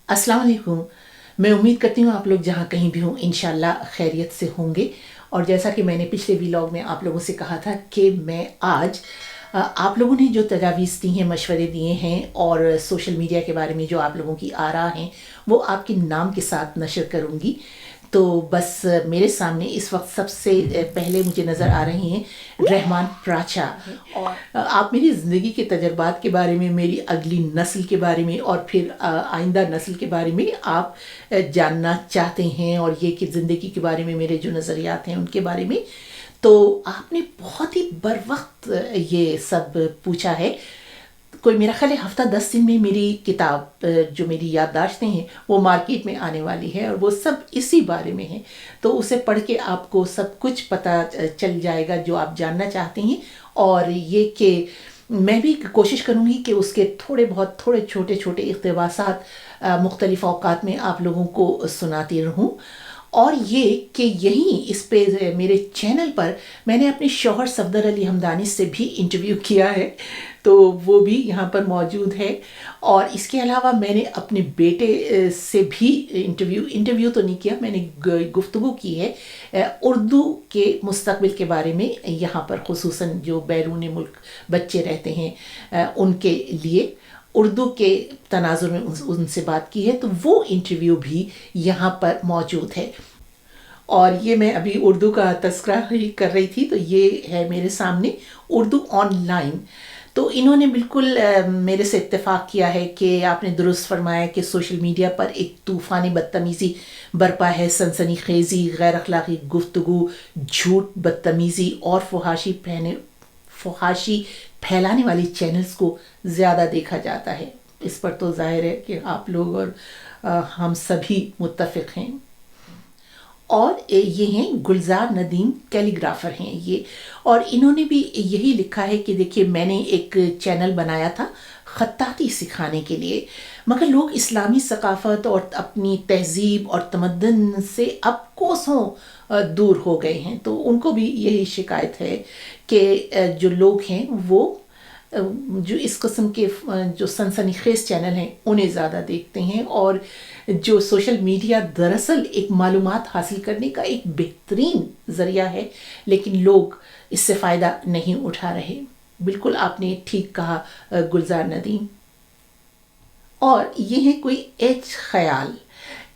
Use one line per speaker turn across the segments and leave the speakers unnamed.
अस्सलाम वालेकुम। मैं उम्मीद करती हूँ आप लोग जहाँ कहीं भी हों इंशाल्लाह खैरियत से होंगे। और जैसा कि मैंने पिछले व्लॉग में आप लोगों से कहा था कि मैं आज आप लोगों ने जो तजावीज़ दी हैं, मशवरे दिए हैं और सोशल मीडिया के बारे में जो आप लोगों की आरा हैं वो आपके नाम के साथ नशर करूँगी। तो बस मेरे सामने इस वक्त सबसे पहले मुझे नज़र आ रही हैं रहमान प्राचा। और आप मेरी ज़िंदगी के तजर्बात के बारे में, मेरी अगली नस्ल के बारे में और फिर आइंदा नस्ल के बारे में आप जानना चाहते हैं और ये कि ज़िंदगी के बारे में मेरे जो नज़रियात हैं उनके बारे में, तो आपने बहुत ही बर वक्त ये सब पूछा है। कोई मेरा ख्याल है हफ्ता 10 दिन में मेरी किताब जो मेरी याददाश्तें हैं वो मार्केट में आने वाली है और वो सब इसी बारे में है। तो उसे पढ़ के आपको सब कुछ पता चल जाएगा जो आप जानना चाहते हैं। और ये कि मैं भी कोशिश करूँगी कि उसके थोड़े छोटे छोटे इक़्तिबासात मुख्तलिफ़ औक़ात में आप लोगों को सुनाती रहूँ। और ये कि यहीं इस पे मेरे चैनल पर मैंने अपने शौहर सफदर अली हमदानी से भी इंटरव्यू किया है, तो वो भी यहाँ पर मौजूद है। और इसके अलावा मैंने अपने बेटे से भी इंटरव्यू तो नहीं किया, मैंने गुफ्तगू की है उर्दू के मुस्तक़बिल के बारे में, यहाँ पर ख़ुसूसन जो बैरून मुल्क बच्चे रहते हैं उनके लिए उर्दू के तनाजुर में उनसे बात की है। तो वो इंटरव्यू भी यहाँ पर मौजूद है। और ये मैं अभी उर्दू का तज़किरा ही कर रही थी, तो ये है मेरे सामने उर्दू ऑनलाइन। तो इन्होंने बिल्कुल मेरे से इत्तेफाक किया है कि आपने दुरुस्त फरमाया कि सोशल मीडिया पर एक तूफ़ानी बदतमीज़ी बरपा है, सनसनी खेज़ी, गैर अखलाक़ी गुफ्तगू, झूठ, बदतमीज़ी और फुहाशी फैलाने वाली चैनल्स को ज़्यादा देखा जाता है। इस पर तो ज़ाहिर है कि आप लोग और हम सभी मुत्तफ़िक़ हैं। और ये हैं गुलजार नदीम, कैलीग्राफ़र हैं ये, और इन्होंने भी यही लिखा है कि देखिए मैंने एक चैनल बनाया था ख़त्ताती सिखाने के लिए, मगर लोग इस्लामी सकाफ़त और अपनी तहज़ीब और तमद्दुन से अब कोसों दूर हो गए हैं। तो उनको भी यही शिकायत है कि जो लोग हैं वो जो इस किस्म के जो सनसनीखेज़ चैनल हैं उन्हें ज़्यादा देखते हैं। और जो सोशल मीडिया दरअसल एक मालूमात हासिल करने का एक बेहतरीन ज़रिया है, लेकिन लोग इससे फ़ायदा नहीं उठा रहे। बिल्कुल आपने ठीक कहा गुलजार नदीम। और ये है कोई एच ख़याल,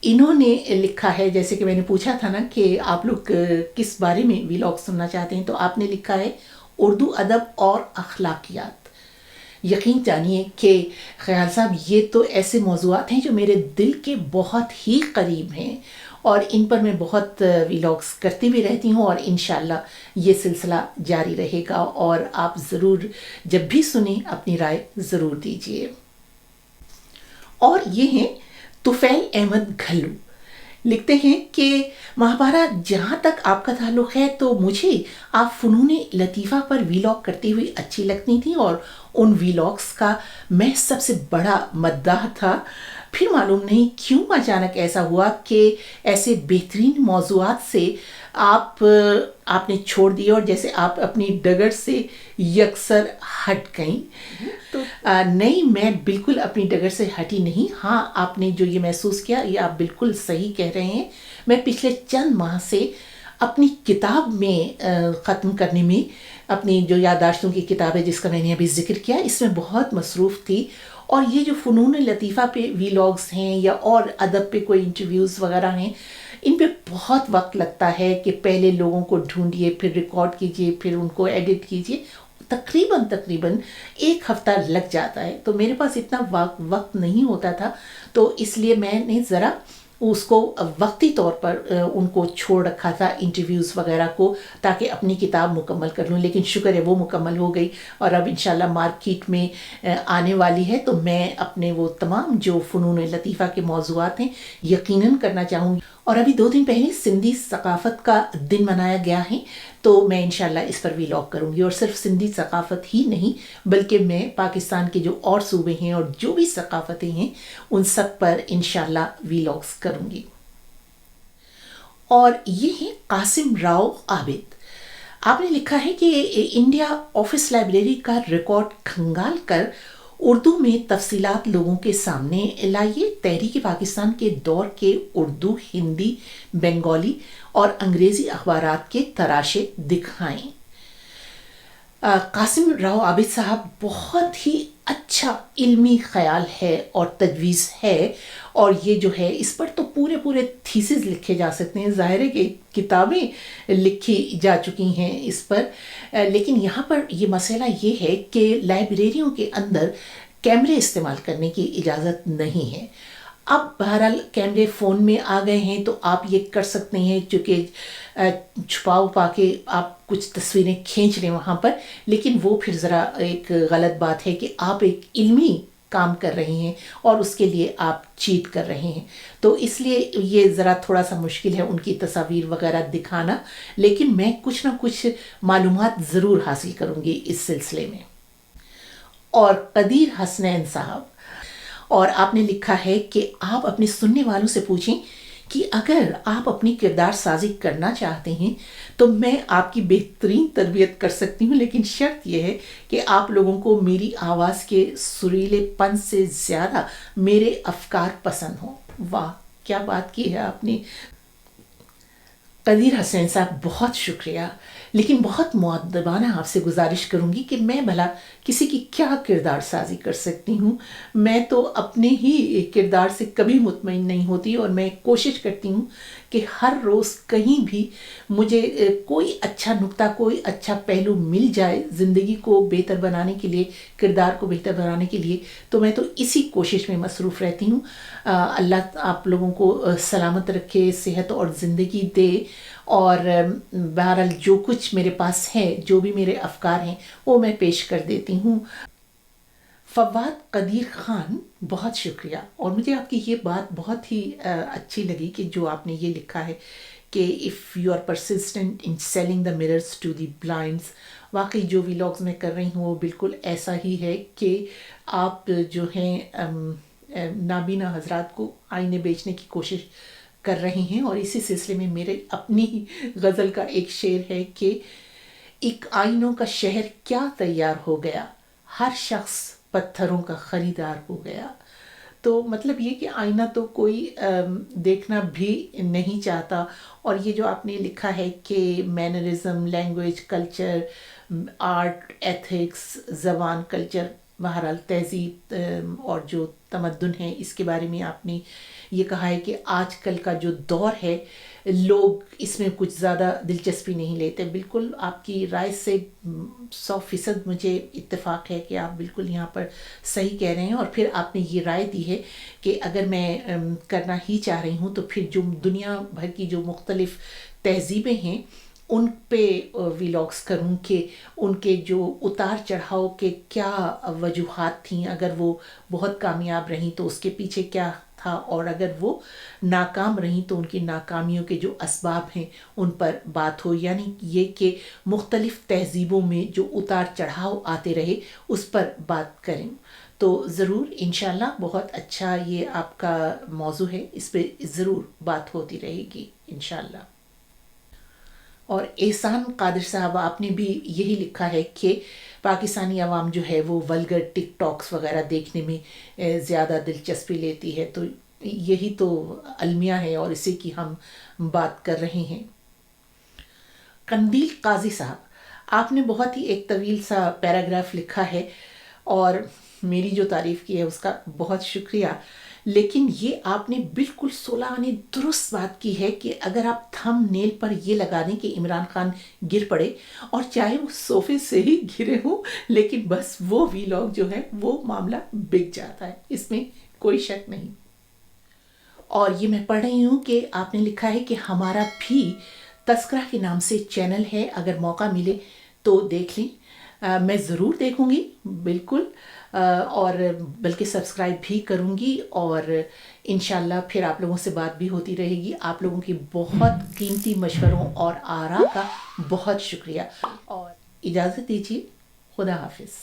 इन्होंने लिखा है, जैसे कि मैंने पूछा था ना कि आप लोग किस बारे में व्लॉग सुनना चाहते हैं, तो आपने लिखा है उर्दू अदब और अखलाकियात। यकीन जानिए कि ख़याल साहब ये तो ऐसे मौज़ूआत हैं जो मेरे दिल के बहुत ही करीब हैं और इन पर मैं बहुत व्लॉग्स करती भी रहती हूँ और इंशाल्लाह ये सिलसिला जारी रहेगा। और आप ज़रूर जब भी सुने अपनी राय ज़रूर दीजिए। और ये हैं तुफ़ैल अहमद घल्लू, लिखते हैं कि महापारा जहाँ तक आपका ताल्लुक़ है तो मुझे आप फ़नून लतीफ़ा पर व्लॉग करती हुई अच्छी लगती थी और उन व्लॉग्स का मैं सबसे बड़ा मद्दाह था। फिर मालूम नहीं क्यों अचानक ऐसा हुआ कि ऐसे बेहतरीन मौज़ूआत से आपने छोड़ दिया और जैसे आप अपनी डगर से यकसर हट गई। तो नहीं, मैं बिल्कुल अपनी डगर से हटी नहीं। हाँ, आपने जो ये महसूस किया ये आप बिल्कुल सही कह रहे हैं। मैं पिछले चंद माह से अपनी किताब में ख़त्म करने में, अपनी जो याददाश्तों की किताब है जिसका मैंने अभी जिक्र किया, इसमें बहुत मसरूफ़ थी। और ये जो फ़नून लतीफ़ा पे व्लॉग्स हैं या और अदब पे कोई इंटरव्यूज़ वगैरह हैं, इन पे बहुत वक्त लगता है कि पहले लोगों को ढूंढिए, फिर रिकॉर्ड कीजिए, फिर उनको एडिट कीजिए। तकरीबन 1 हफ़्ता लग जाता है। तो मेरे पास इतना वक्त नहीं होता था, तो इसलिए मैंने ज़रा उसको वक्ती तौर पर उनको छोड़ रखा था इंटरव्यूज़ वगैरह को, ताकि अपनी किताब मुकम्मल कर लूँ। लेकिन शुक्र है वो मुकम्मल हो गई और अब इंशाल्लाह मार्केट में आने वाली है। तो मैं अपने वो तमाम जो फ़नून लतीफ़ा के मौज़ूआत हैं यकीनन करना चाहूँगी। और अभी 2 दिन पहले सिंधी सकाफ़त का दिन मनाया गया है, तो मैं इंशाल्लाह इस पर व्लॉग करूँगी। और सिर्फ सिंधी सकाफ़त ही नहीं बल्कि मैं पाकिस्तान के जो और सूबे हैं और जो भी सकाफ़तें हैं उन सब पर इंशाल्लाह व्लॉग्स करूँगी। और ये है कासिम राव आबिद, आपने लिखा है कि इंडिया ऑफिस लाइब्रेरी का रिकॉर्ड खंगाल कर اردو میں تفصیلات لوگوں کے سامنے لائیے، تحریک پاکستان کے دور کے اردو، ہندی، بنگالی اور انگریزی اخبارات کے تراشے دکھائیں۔ قاسم راؤ عابد صاحب بہت ہی اچھا علمی خیال ہے اور تجویز ہے، اور یہ جو ہے اس پر تو پورے تھیسز لکھے جا سکتے ہیں، ظاہر ہے کہ کتابیں لکھی جا چکی ہیں اس پر، لیکن یہاں پر یہ مسئلہ یہ ہے کہ لائبریریوں کے اندر کیمرے استعمال کرنے کی اجازت نہیں ہے۔ اب بہرحال کیمرے فون میں آ گئے ہیں تو آپ یہ کر سکتے ہیں، چونکہ چھپا کے آپ کچھ تصویریں کھینچ لیں وہاں پر، لیکن وہ پھر ذرا ایک غلط بات ہے کہ آپ ایک علمی کام کر رہے ہیں اور اس کے لیے آپ چیٹ کر رہے ہیں، تو اس لیے یہ ذرا تھوڑا سا مشکل ہے ان کی تصاویر وغیرہ دکھانا، لیکن میں کچھ نہ کچھ معلومات ضرور حاصل کروں گی اس سلسلے میں۔ اور قدیر حسنین صاحب، اور آپ نے لکھا ہے کہ آپ اپنے سننے والوں سے پوچھیں کہ اگر آپ اپنی کردار سازی کرنا چاہتے ہیں تو میں آپ کی بہترین تربیت کر سکتی ہوں، لیکن شرط یہ ہے کہ آپ لوگوں کو میری آواز کے سریلے پن سے زیادہ میرے افکار پسند ہوں۔ واہ، کیا بات کی ہے آپ نے قدیر حسین صاحب، بہت شکریہ، لیکن بہت مؤدبانہ آپ سے گزارش کروں گی کہ میں بھلا کسی کی کیا کردار سازی کر سکتی ہوں؟ میں تو اپنے ہی کردار سے کبھی مطمئن نہیں ہوتی، اور میں کوشش کرتی ہوں کہ ہر روز کہیں بھی مجھے کوئی اچھا نکتہ، کوئی اچھا پہلو مل جائے زندگی کو بہتر بنانے کے لیے، کردار کو بہتر بنانے کے لیے، تو میں تو اسی کوشش میں مصروف رہتی ہوں۔ اللہ آپ لوگوں کو سلامت رکھے، صحت اور زندگی دے، اور بہرحال جو کچھ میرے پاس ہے، جو بھی میرے افکار ہیں، وہ میں پیش کر دیتی ہوں۔ فواد قدیر خان، بہت شکریہ، اور مجھے آپ کی یہ بات بہت ہی اچھی لگی کہ جو آپ نے یہ لکھا ہے کہ if you are persistent in selling the mirrors to the blinds، واقعی جو ویلاگز میں کر رہی ہوں وہ بالکل ایسا ہی ہے کہ آپ جو ہیں نابینا حضرات کو آئینے بیچنے کی کوشش کر رہے ہیں، اور اسی سلسلے میں میرے اپنی غزل کا ایک شعر ہے کہ ایک آئینوں کا شہر کیا تیار ہو گیا، ہر شخص پتھروں کا خریدار ہو گیا۔ تو مطلب یہ کہ آئینہ تو کوئی دیکھنا بھی نہیں چاہتا، اور یہ جو آپ نے لکھا ہے کہ mannerism, language, culture, art, ethics, زبان، کلچر، بہرحال تہذیب اور جو تمدن ہے، اس کے بارے میں آپ نے یہ کہا ہے کہ آج کل کا جو دور ہے لوگ اس میں کچھ زیادہ دلچسپی نہیں لیتے۔ بالکل آپ کی رائے سے 100% مجھے اتفاق ہے کہ آپ بالکل یہاں پر صحیح کہہ رہے ہیں، اور پھر آپ نے یہ رائے دی ہے کہ اگر میں کرنا ہی چاہ رہی ہوں تو پھر جو دنیا بھر کی جو مختلف تہذیبیں ہیں ان پہ ویلاگس کروں کہ ان کے جو اتار چڑھاؤ کے کیا وجوہات تھیں، اگر وہ بہت کامیاب رہیں تو اس کے پیچھے کیا تھا، اور اگر وہ ناکام رہیں تو ان کی ناکامیوں کے جو اسباب ہیں ان پر بات ہو، یعنی یہ کہ مختلف تہذیبوں میں جو اتار چڑھاؤ آتے رہے اس پر بات کریں۔ تو ضرور انشاءاللہ بہت اچھا یہ آپ کا موضوع ہے، اس پہ ضرور بات ہوتی رہے گی انشاءاللہ۔ اور احسان قادر صاحب، آپ نے بھی یہی لکھا ہے کہ پاکستانی عوام جو ہے وہ ولگر ٹک ٹاکس وغیرہ دیکھنے میں زیادہ دلچسپی لیتی ہے، تو یہی تو المیہ ہے اور اسی کی ہم بات کر رہے ہیں۔ قندیل قاضی صاحب، آپ نے بہت ہی ایک طویل سا پیراگراف لکھا ہے، اور میری جو تعریف کی ہے اس کا بہت شکریہ، لیکن یہ آپ نے بالکل سولانے درست بات کی ہے کہ اگر آپ تھم نیل پر یہ لگا دیں کہ عمران خان گر پڑے، اور چاہے وہ صوفے سے ہی گرے ہوں، لیکن بس وہ ویلاگ جو ہے وہ معاملہ بک جاتا ہے، اس میں کوئی شک نہیں۔ اور یہ میں پڑھ رہی ہوں کہ آپ نے لکھا ہے کہ ہمارا بھی تذکرہ کے نام سے چینل ہے، اگر موقع ملے تو دیکھ لیں۔ میں ضرور دیکھوں گی بالکل، اور بلکہ سبسکرائب بھی کروں گی، اور انشاءاللہ پھر آپ لوگوں سے بات بھی ہوتی رہے گی۔ آپ لوگوں کی بہت قیمتی مشوروں اور آراء کا بہت شکریہ، اور اجازت دیجیے، خدا حافظ۔